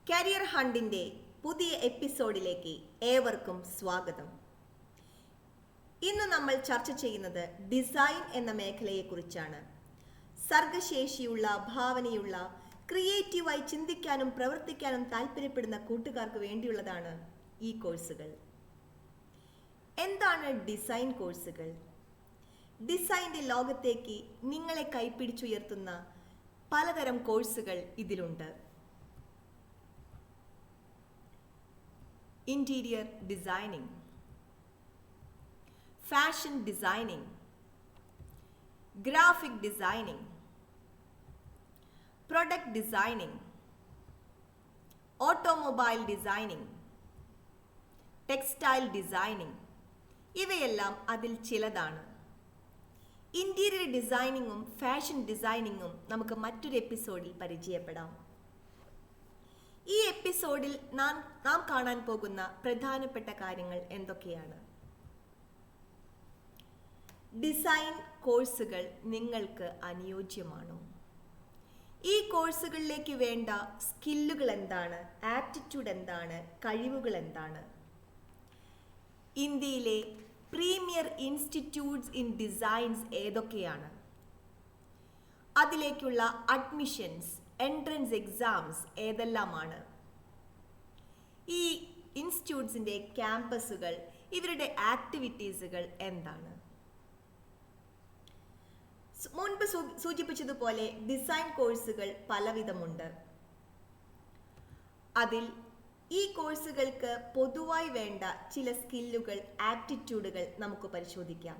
Career ഹണ്ടിന്റെ പുതിയ എപ്പിസോഡിലേക്ക് ഏവർക്കും സ്വാഗതം. ഇന്ന് നമ്മൾ ചർച്ച ചെയ്യുന്നത് ഡിസൈൻ എന്ന മേഖലയെക്കുറിച്ചാണ്. സർഗശേഷിയുള്ള, ഭാവനയുള്ള, ക്രിയേറ്റീവായി ചിന്തിക്കാനും പ്രവർത്തിക്കാനും താല്പര്യപ്പെടുന്ന കൂട്ടുകാർക്ക് വേണ്ടിയുള്ളതാണ് ഈ കോഴ്സുകൾ. എന്താണ് ഡിസൈൻ കോഴ്സുകൾ? ഡിസൈൻ്റെ ലോകത്തേക്ക് നിങ്ങളെ കൈപ്പിടിച്ചുയർത്തുന്ന പലതരം കോഴ്സുകൾ ഇതിലുണ്ട്. Interior designing, fashion designing, graphic designing, product designing, automobile designing, textile designing, ഇവയെല്ലാം അതിൽ ചിലതാണ്. ഇന്റീരിയർ ഡിസൈനിങ്ങും ഫാഷൻ ഡിസൈനിങ്ങും നമുക്ക് മറ്റൊരു എപ്പിസോഡിൽ പരിചയപ്പെടാം. ഈ എപ്പിസോഡിൽ നാം കാണാൻ പോകുന്ന പ്രധാനപ്പെട്ട കാര്യങ്ങൾ എന്തൊക്കെയാണ്? ഡിസൈൻ കോഴ്സുകൾ നിങ്ങൾക്ക് അനുയോജ്യമാണോ? ഈ കോഴ്സുകളിലേക്ക് വേണ്ട സ്കില്ലുകൾ എന്താണ്? ആപ്റ്റിറ്റ്യൂഡ് എന്താണ്? കഴിവുകൾ എന്താണ്? ഇന്ത്യയിലെ പ്രീമിയർ ഇൻസ്റ്റിറ്റ്യൂട്ട്സ് ഇൻ ഡിസൈൻസ് ഏതൊക്കെയാണ്? അതിലേക്കുള്ള അഡ്മിഷൻസ്, എൻട്രൻസ് എക്സാംസ് ഏതെല്ലാമാണ്? ഈ ഇൻസ്റ്റിറ്റ്യൂട്ട്സിൻ്റെ ക്യാമ്പസുകൾ, ഇവരുടെ ആക്ടിവിറ്റീസുകൾ എന്താണ്? മുൻപ് സൂചിപ്പിച്ചതുപോലെ ഡിസൈൻ കോഴ്സുകൾ പലവിധമുണ്ട്. അതിൽ ഈ കോഴ്സുകൾക്ക് പൊതുവായി വേണ്ട ചില സ്കില്ലുകൾ, ആപ്റ്റിറ്റ്യൂഡുകൾ നമുക്ക് പരിശോധിക്കാം.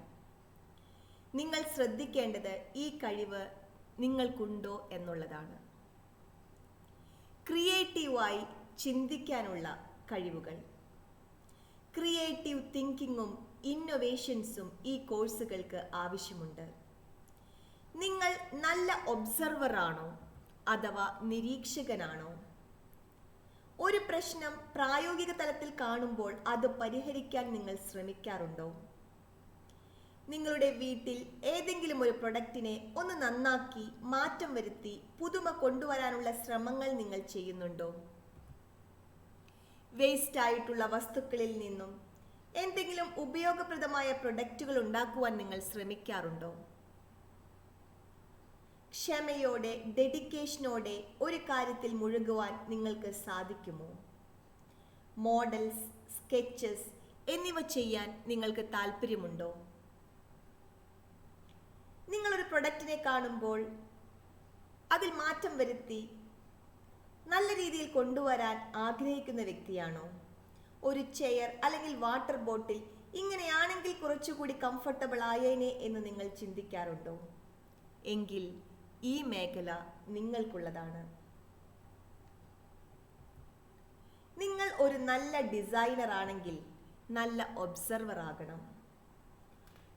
നിങ്ങൾ ശ്രദ്ധിക്കേണ്ടത് ഈ കഴിവ് നിങ്ങൾക്കുണ്ടോ എന്നുള്ളതാണ്. ക്രിയേറ്റീവായി ചിന്തിക്കാനുള്ള കഴിവുകൾ, ക്രിയേറ്റീവ് തിങ്കിങ്ങും ഇന്നൊവേഷൻസും ഈ കോഴ്സുകൾക്ക് ആവശ്യമുണ്ട്. നിങ്ങൾ നല്ല ഒബ്സർവർ ആണോ അഥവാ നിരീക്ഷകനാണോ? ഒരു പ്രശ്നം പ്രായോഗിക തലത്തിൽ കാണുമ്പോൾ അത് പരിഹരിക്കാൻ നിങ്ങൾ ശ്രമിക്കാറുണ്ടോ? നിങ്ങളുടെ വീട്ടിൽ ഏതെങ്കിലും ഒരു പ്രൊഡക്റ്റിനെ ഒന്ന് നന്നാക്കി മാറ്റം വരുത്തി പുതുമ കൊണ്ടുവരാനുള്ള ശ്രമങ്ങൾ നിങ്ങൾ ചെയ്യുന്നുണ്ടോ? വേസ്റ്റ് ആയിട്ടുള്ള വസ്തുക്കളിൽ നിന്നും എന്തെങ്കിലും ഉപയോഗപ്രദമായ പ്രൊഡക്റ്റുകൾ ഉണ്ടാക്കുവാൻ നിങ്ങൾ ശ്രമിക്കാറുണ്ടോ? ക്ഷമയോടെ, ഡെഡിക്കേഷനോടെ ഒരു കാര്യത്തിൽ മുഴുകുവാൻ നിങ്ങൾക്ക് സാധിക്കുമോ? മോഡൽസ്, സ്കെച്ചസ് എന്നിവ ചെയ്യാൻ നിങ്ങൾക്ക് താല്പര്യമുണ്ടോ? നിങ്ങളൊരു പ്രൊഡക്റ്റിനെ കാണുമ്പോൾ അതിൽ മാറ്റം വരുത്തി നല്ല രീതിയിൽ കൊണ്ടുവരാൻ ആഗ്രഹിക്കുന്ന വ്യക്തിയാണോ? ഒരു ചെയർ അല്ലെങ്കിൽ വാട്ടർ ബോട്ടിൽ ഇങ്ങനെയാണെങ്കിൽ കുറച്ചുകൂടി കംഫർട്ടബിൾ ആയേനെ എന്ന് നിങ്ങൾ ചിന്തിക്കാറുണ്ടോ? എങ്കിൽ ഈ മേഖല നിങ്ങൾക്കുള്ളതാണ്. നിങ്ങൾ ഒരു നല്ല ഡിസൈനർ ആണെങ്കിൽ നല്ല ഒബ്സർവർ ആകണം.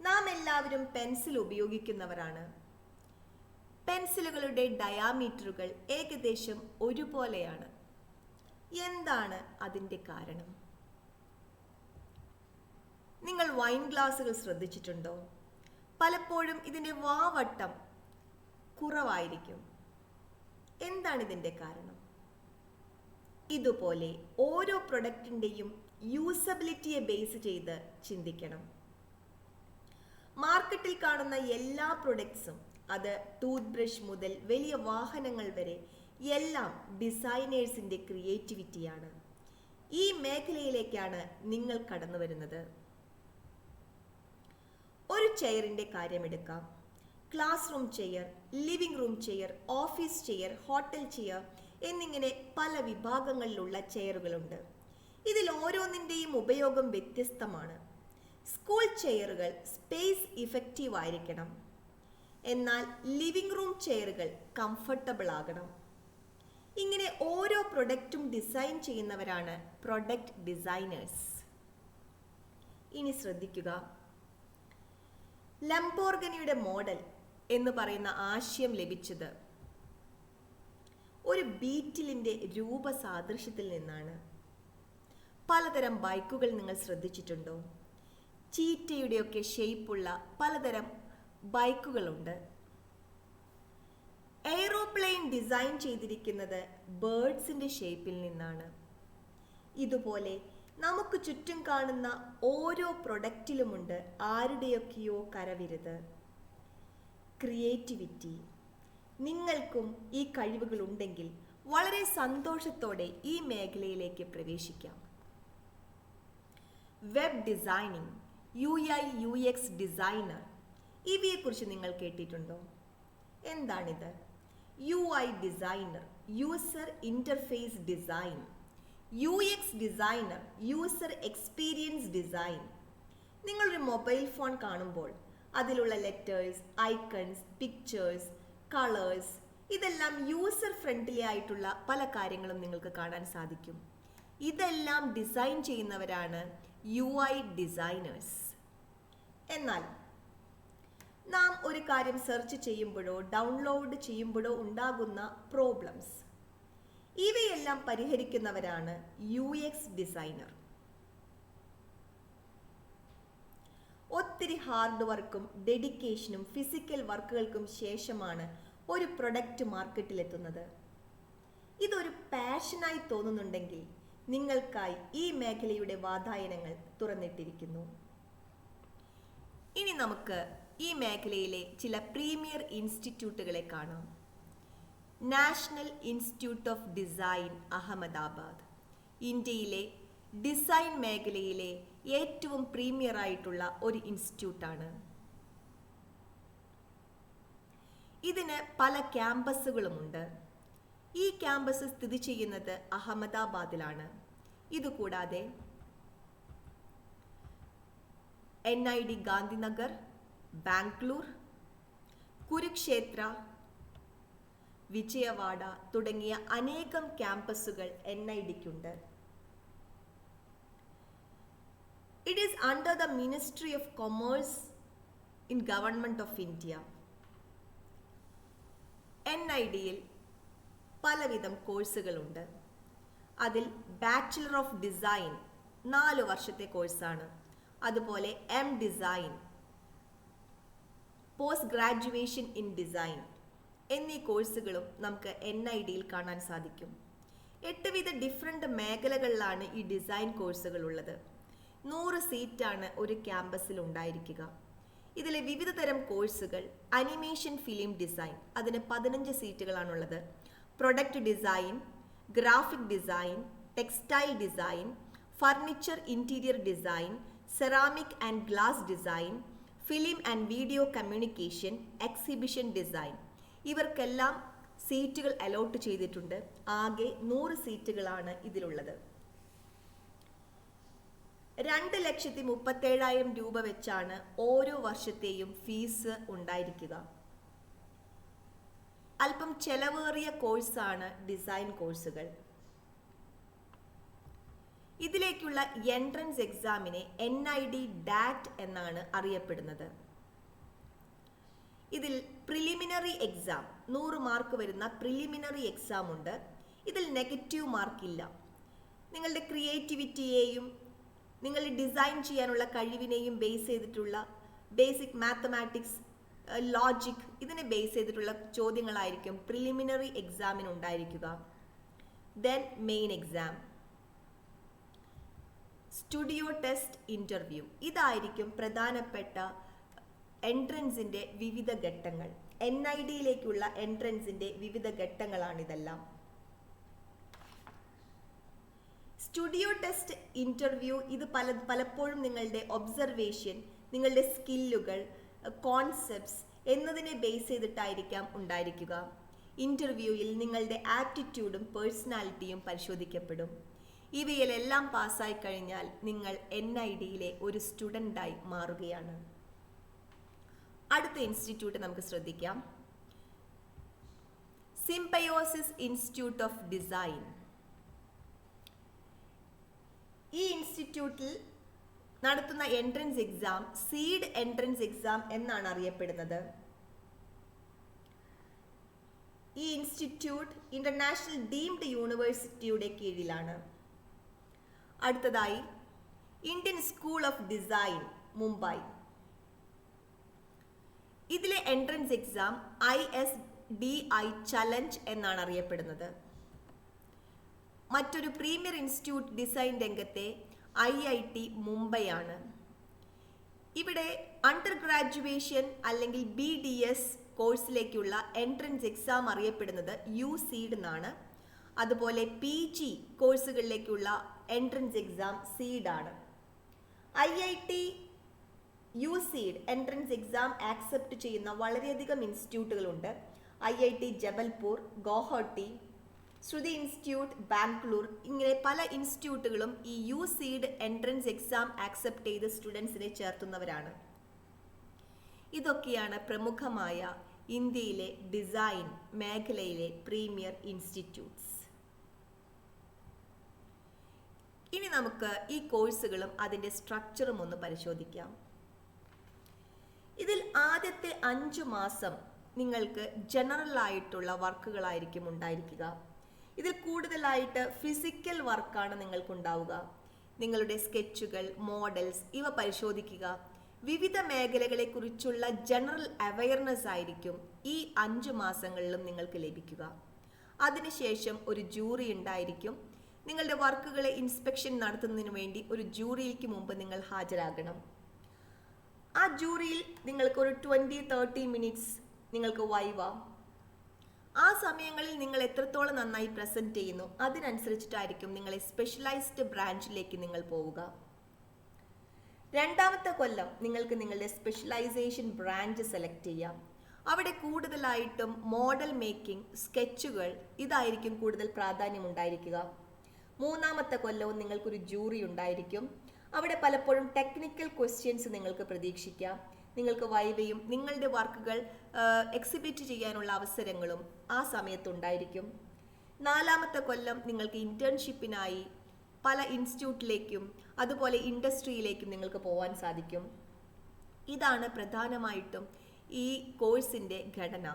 നാം എല്ലാവരും പെൻസിൽ ഉപയോഗിക്കുന്നവരാണ്. പെൻസിലുകളുടെ ഡയാമീറ്ററുകൾ ഏകദേശം ഒരുപോലെയാണ്. എന്താണ് അതിൻ്റെ കാരണം? നിങ്ങൾ വൈൻ ഗ്ലാസുകൾ ശ്രദ്ധിച്ചിട്ടുണ്ടോ? പലപ്പോഴും ഇതിൻ്റെ വാവട്ടം കുറവായിരിക്കും. എന്താണ് ഇതിൻ്റെ കാരണം? ഇതുപോലെ ഓരോ പ്രൊഡക്റ്റിൻ്റെയും യൂസബിലിറ്റിയെ ബേസ് ചെയ്ത് ചിന്തിക്കണം. മാർക്കറ്റിൽ കാണുന്ന എല്ലാ പ്രൊഡക്ട്സും, അത് ടൂത്ത് ബ്രഷ് മുതൽ വലിയ വാഹനങ്ങൾ വരെ, എല്ലാം ഡിസൈനേഴ്സിൻ്റെ ക്രിയേറ്റിവിറ്റിയാണ്. ഈ മേഖലയിലേക്കാണ് നിങ്ങൾ കടന്നു വരുന്നത്. ഒരു ചെയറിൻ്റെ കാര്യമെടുക്കാം. Class room chair, living room chair, office chair, hotel chair എന്നിങ്ങനെ പല വിഭാഗങ്ങളിലുള്ള ചെയറുകളുണ്ട്. ഇതിൽ ഓരോന്നിൻ്റെയും ഉപയോഗം വ്യത്യസ്തമാണ്. സ്കൂൾ ചെയറുകൾ സ്പേസ് ഇഫക്റ്റീവ് ആയിരിക്കണം. എന്നാൽ ലിവിംഗ് റൂം ചെയറുകൾ കംഫർട്ടബിൾ ആകണം. ഇങ്ങനെ ഓരോ പ്രൊഡക്റ്റും ഡിസൈൻ ചെയ്യുന്നവരാണ് പ്രൊഡക്റ്റ് ഡിസൈനേഴ്സ്. ഇനി ശ്രദ്ധിക്കുക. ലംബോർഗിനിയുടെ മോഡൽ എന്ന് പറയുന്ന ആശയം ലഭിച്ചത് ഒരു ബീറ്റിലിൻ്റെ രൂപസാദൃശ്യത്തിൽ നിന്നാണ്. പലതരം ബൈക്കുകൾ നിങ്ങൾ ശ്രദ്ധിച്ചിട്ടുണ്ടോ? ചീറ്റയുടെയൊക്കെ ഷേപ്പുള്ള പലതരം ബൈക്കുകളുണ്ട്. എയ്റോപ്ലെയിൻ ഡിസൈൻ ചെയ്തിരിക്കുന്നത് ബേർഡ്സിന്റെ ഷേപ്പിൽ നിന്നാണ്. ഇതുപോലെ നമുക്ക് ചുറ്റും കാണുന്ന ഓരോ പ്രൊഡക്റ്റിലുമുണ്ട് ആരുടെയൊക്കെയോ കരവിരുത്. ക്രിയേറ്റിവിറ്റി. നിങ്ങൾക്കും ഈ കഴിവുകളുണ്ടെങ്കിൽ വളരെ സന്തോഷത്തോടെ ഈ മേഖലയിലേക്ക് പ്രവേശിക്കാം. Web designing, UI UX designer, ഇവയെക്കുറിച്ച് നിങ്ങൾ കേട്ടിട്ടുണ്ടോ? എന്താണിത്? UI designer, user interface design. UX designer, user experience design. നിങ്ങളൊരു മൊബൈൽ ഫോൺ കാണുമ്പോൾ അതിലുള്ള ലെറ്റേഴ്സ്, ഐക്കൺസ്, പിക്ചേഴ്സ്, കളേഴ്സ്, ഇതെല്ലാം യൂസർ ഫ്രണ്ട്ലി ആയിട്ടുള്ള പല കാര്യങ്ങളും നിങ്ങൾക്ക് കാണാൻ സാധിക്കും. ഇതെല്ലാം ഡിസൈൻ ചെയ്യുന്നവരാണ് UI ഡിസൈനേഴ്സ്. എന്നാൽ നാം ഒരു കാര്യം സെർച്ച് ചെയ്യുമ്പോഴോ ഡൗൺലോഡ് ചെയ്യുമ്പോഴോ ഉണ്ടാകുന്ന പ്രോബ്ലംസ്, ഇവയെല്ലാം പരിഹരിക്കുന്നവരാണ് UX ഡിസൈനർ. ഒത്തിരി ഹാർഡ് വർക്കും ഡെഡിക്കേഷനും ഫിസിക്കൽ വർക്കുകൾക്കും ശേഷമാണ് ഒരു പ്രൊഡക്റ്റ് മാർക്കറ്റിലെത്തുന്നത്. ഇതൊരു പാഷനായി തോന്നുന്നുണ്ടെങ്കിൽ നിങ്ങൾക്കായി ഈ മേഖലയുടെ വാതായനങ്ങൾ തുറന്നിട്ടിരിക്കുന്നു. ഇനി നമുക്ക് ഈ മേഖലയിലെ ചില പ്രീമിയർ ഇൻസ്റ്റിറ്റ്യൂട്ടുകളെ കാണാം. National institute of design Ahmedabad ഇന്ത്യയിലെ ഡിസൈൻ മേഖലയിലെ ഏറ്റവും പ്രീമിയർ ആയിട്ടുള്ള ഒരു ഇൻസ്റ്റിറ്റ്യൂട്ടാണ്. ഇതിന് പല ക്യാമ്പസുകളുമുണ്ട്. ഈ ക്യാമ്പസ് സ്ഥിതി ചെയ്യുന്നത് അഹമ്മദാബാദിലാണ്. ഇതുകൂടാതെ NID ഗാന്ധിനഗർ, ബാംഗ്ലൂർ, കുരുക്ഷേത്ര, വിജയവാഡ തുടങ്ങിയ അനേകം ക്യാമ്പസുകൾ NIDക്കുണ്ട്. It is under the Ministry of Commerce in Government of India. NIDയിൽ പലവിധം കോഴ്സുകളുണ്ട്. അതിൽ ബാച്ചിലർ ഓഫ് ഡിസൈൻ 4 വർഷത്തെ കോഴ്സാണ്. അതുപോലെ design, post graduation in design എന്നീ കോഴ്സുകളും നമുക്ക് NIDയിൽ കാണാൻ സാധിക്കും. 8 വിധ ഡിഫറെൻ്റ് മേഖലകളിലാണ് ഈ ഡിസൈൻ കോഴ്സുകൾ ഉള്ളത്. 100 സീറ്റാണ് ഒരു ക്യാമ്പസിൽ ഉണ്ടായിരിക്കുക. ഇതിലെ വിവിധ തരം കോഴ്സുകൾ: അനിമേഷൻ ഫിലിം ഡിസൈൻ, അതിന് 15 സീറ്റുകളാണുള്ളത്. Product design, graphic design, textile design, furniture interior design, ceramic and glass design, film and video communication, exhibition design. ഇവർക്കെല്ലാം സീറ്റുകൾ അലോട്ട് ചെയ്തിട്ടുണ്ട്. ആകെ 100 സീറ്റുകളാണ് ഇതിലുള്ളത്. 2,37,000 രൂപ വെച്ചാണ് ഓരോ വർഷത്തെയും ഫീസ് ഉണ്ടായിരിക്കുക. അല്പം ചെലവേറിയ കോഴ്സാണ് ഡിസൈൻ കോഴ്സുകൾ. ഇതിലേക്കുള്ള എൻട്രൻസ് എക്സാമിനെ NID DAT എന്നാണ് അറിയപ്പെടുന്നത്. ഇതിൽ പ്രിലിമിനറി എക്സാം 100 മാർക്ക് വരുന്ന പ്രിലിമിനറി എക്സാം ഉണ്ട്. ഇതിൽ നെഗറ്റീവ് മാർക്കില്ല. നിങ്ങളുടെ ക്രിയേറ്റിവിറ്റിയെയും നിങ്ങളുടെ ഡിസൈൻ ചെയ്യാനുള്ള കഴിവിനെയും ബേസ് ചെയ്തിട്ടുള്ള ബേസിക് മാത്തമാറ്റിക്സ്, ലോജിക്, ഇതിനെ ബേസ് ചെയ്തിട്ടുള്ള ചോദ്യങ്ങളായിരിക്കും പ്രിലിമിനറി എക്സാമിന് ഉണ്ടായിരിക്കുക. Then main exam, studio test, interview. ഇതായിരിക്കും പ്രധാനപ്പെട്ട എൻട്രൻസിന്റെ വിവിധ ഘട്ടങ്ങൾ. NIDയിലേക്കുള്ള എൻട്രൻസിന്റെ വിവിധ ഘട്ടങ്ങളാണിതെല്ലാം. സ്റ്റുഡിയോ ടെസ്റ്റ്, ഇന്റർവ്യൂ, ഇത് പലപ്പോഴും നിങ്ങളുടെ ഒബ്സർവേഷൻ, നിങ്ങളുടെ സ്കില്ലുകൾ, കോൺസെപ്റ്റ്സ് എന്നതിനെ ബേസ് ചെയ്തിട്ടായിരിക്കാം ഉണ്ടായിരിക്കുക. ഇന്റർവ്യൂവിൽ നിങ്ങളുടെ ആപ്റ്റിറ്റ്യൂഡും പേഴ്സണാലിറ്റിയും പരിശോധിക്കപ്പെടും. ഇവയിലെല്ലാം പാസ്സായി കഴിഞ്ഞാൽ നിങ്ങൾ NIDയിലെ ഒരു സ്റ്റുഡൻ്റായി മാറുകയാണ്. അടുത്ത ഇൻസ്റ്റിറ്റ്യൂട്ട് നമുക്ക് ശ്രദ്ധിക്കാം. Symbiosis institute of design. ഈ ഇൻസ്റ്റിറ്റ്യൂട്ടിൽ നടത്തുന്ന entrance exam seed entrance exam എന്നാണ് അറിയപ്പെടുന്നത്. ഈ ഇൻസ്റ്റിറ്റ്യൂട്ട് ഇന്റർനാഷണൽ ഡീംഡ് യൂണിവേഴ്സിറ്റിയുടെ കീഴിലാണ്. അടുത്തതായി Indian school of design, Mumbai. ഇതിലെ എൻട്രൻസ് എക്സാം DI ചലഞ്ച് എന്നാണ് അറിയപ്പെടുന്നത്. മറ്റൊരു പ്രീമിയർ ഇൻസ്റ്റിറ്റ്യൂട്ട് ഡിസൈൻ രംഗത്തെ IIT മുംബൈ ആണ്. ഇവിടെ അണ്ടർ ഗ്രാജുവേഷൻ അല്ലെങ്കിൽ BDS കോഴ്സിലേക്കുള്ള എൻട്രൻസ് എക്സാം അറിയപ്പെടുന്നത് USEED എന്നാണ്. അതുപോലെ PG കോഴ്സുകളിലേക്കുള്ള എൻട്രൻസ് എക്സാം SEED ആണ്. IIT USEED entrance exam accept ചെയ്യുന്ന വളരെയധികം ഇൻസ്റ്റിറ്റ്യൂട്ടുകളുണ്ട്. IIT ജബൽപൂർ, ഗോഹട്ടി, ശ്രുതി ഇൻസ്റ്റിറ്റ്യൂട്ട്, ബാംഗ്ലൂർ, ഇങ്ങനെ പല ഇൻസ്റ്റിറ്റ്യൂട്ടുകളും ഈ USEED എൻട്രൻസ് എക്സാം ആക്സെപ്റ്റ് ചെയ്ത് സ്റ്റുഡൻസിനെ ചേർത്തുന്നവരാണ്. ഇതൊക്കെയാണ് പ്രമുഖമായ ഇന്ത്യയിലെ ഡിസൈൻ മേഖലയിലെ പ്രീമിയർ ഇൻസ്റ്റിറ്റ്യൂട്ട്സ്. ഇനി നമുക്ക് ഈ കോഴ്സുകളും അതിൻ്റെ സ്ട്രക്ചറും ഒന്ന് പരിശോധിക്കാം. ഇതിൽ ആദ്യത്തെ 5 മാസം നിങ്ങൾക്ക് ജനറൽ ആയിട്ടുള്ള വർക്കുകളായിരിക്കും ഉണ്ടായിരിക്കുക. ഇതിൽ കൂടുതലായിട്ട് ഫിസിക്കൽ വർക്കാണ് നിങ്ങൾക്കുണ്ടാവുക. നിങ്ങളുടെ സ്കെച്ചുകൾ, മോഡൽസ് ഇവ പരിശോധിക്കുക. വിവിധ മേഖലകളെക്കുറിച്ചുള്ള ജനറൽ അവയർനെസ് ആയിരിക്കും ഈ 5 മാസങ്ങളിലും നിങ്ങൾക്ക് ലഭിക്കുക. അതിനുശേഷം ഒരു ജൂറി ഉണ്ടായിരിക്കും. നിങ്ങളുടെ വർക്കുകളെ ഇൻസ്പെക്ഷൻ നടത്തുന്നതിന് വേണ്ടി ഒരു ജൂറിക്ക് മുമ്പ് നിങ്ങൾ ഹാജരാകണം. ആ ജൂറിയിൽ നിങ്ങൾക്ക് ഒരു 20-30 മിനിറ്റ്സ് നിങ്ങൾക്ക് വൈവ. ആ സമയങ്ങളിൽ നിങ്ങൾ എത്രത്തോളം നന്നായി പ്രസന്റ് ചെയ്യുന്നു അതിനനുസരിച്ചിട്ടായിരിക്കും നിങ്ങളെ സ്പെഷ്യലൈസ്ഡ് ബ്രാഞ്ചിലേക്ക് നിങ്ങൾ പോവുക. രണ്ടാമത്തെ കൊല്ലം നിങ്ങൾക്ക് നിങ്ങളുടെ സ്പെഷ്യലൈസേഷൻ ബ്രാഞ്ച് സെലക്ട് ചെയ്യാം. അവിടെ കൂടുതലായിട്ടും മോഡൽ മേക്കിംഗ്, സ്കെച്ചുകൾ ഇതായിരിക്കും കൂടുതൽ പ്രാധാന്യം ഉണ്ടായിരിക്കുക. മൂന്നാമത്തെ കൊല്ലവും നിങ്ങൾക്കൊരു ജൂറി ഉണ്ടായിരിക്കും. അവിടെ പലപ്പോഴും ടെക്നിക്കൽ ക്വസ്റ്റ്യൻസ് നിങ്ങൾക്ക് പ്രതീക്ഷിക്കാം. നിങ്ങൾക്ക് വൈവയും നിങ്ങളുടെ വർക്കുകൾ എക്സിബിറ്റ് ചെയ്യാനുള്ള അവസരങ്ങളും ആ സമയത്തുണ്ടായിരിക്കും. നാലാമത്തെ കൊല്ലം നിങ്ങൾക്ക് ഇന്റേൺഷിപ്പിനായി പല ഇൻസ്റ്റിറ്റ്യൂട്ടിലേക്കും അതുപോലെ ഇൻഡസ്ട്രിയിലേക്കും നിങ്ങൾക്ക് പോകാൻ സാധിക്കും. ഇതാണ് പ്രധാനമായിട്ടും ഈ കോഴ്സിൻ്റെ ഘടന.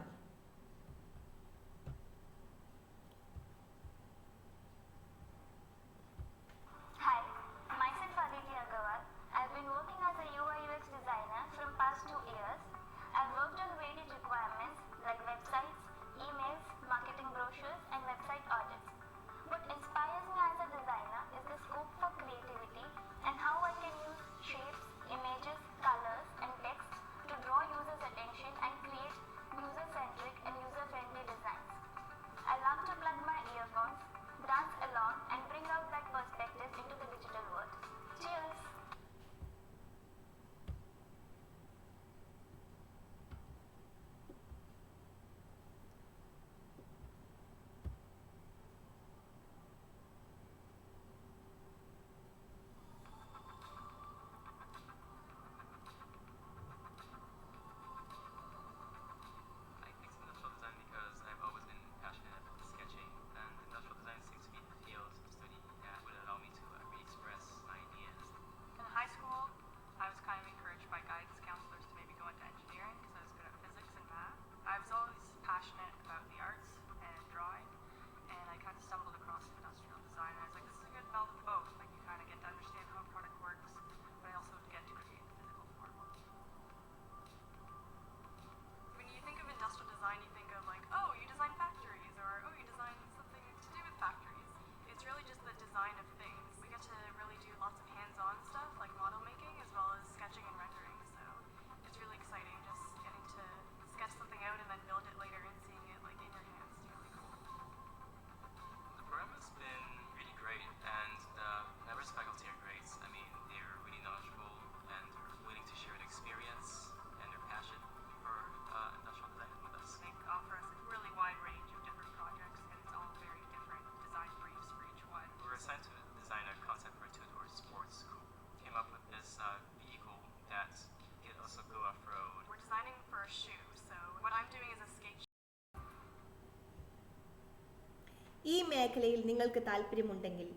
ഈ മേഖലയിൽ നിങ്ങൾക്ക് താല്പര്യമുണ്ടെങ്കിൽ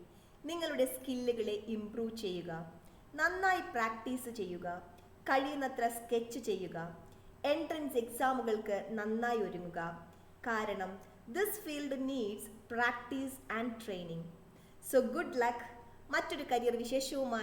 നിങ്ങളുടെ സ്കില്ലുകളെ ഇംപ്രൂവ് ചെയ്യുക, നന്നായി പ്രാക്ടീസ് ചെയ്യുക, കഴിയുന്നത്ര സ്കെച്ച് ചെയ്യുക, എൻട്രൻസ് എക്സാമുകൾക്ക് നന്നായി ഒരുങ്ങുക. കാരണം this field needs practice and training. So good luck. മറ്റൊരു കരിയർ വിശേഷവുമായി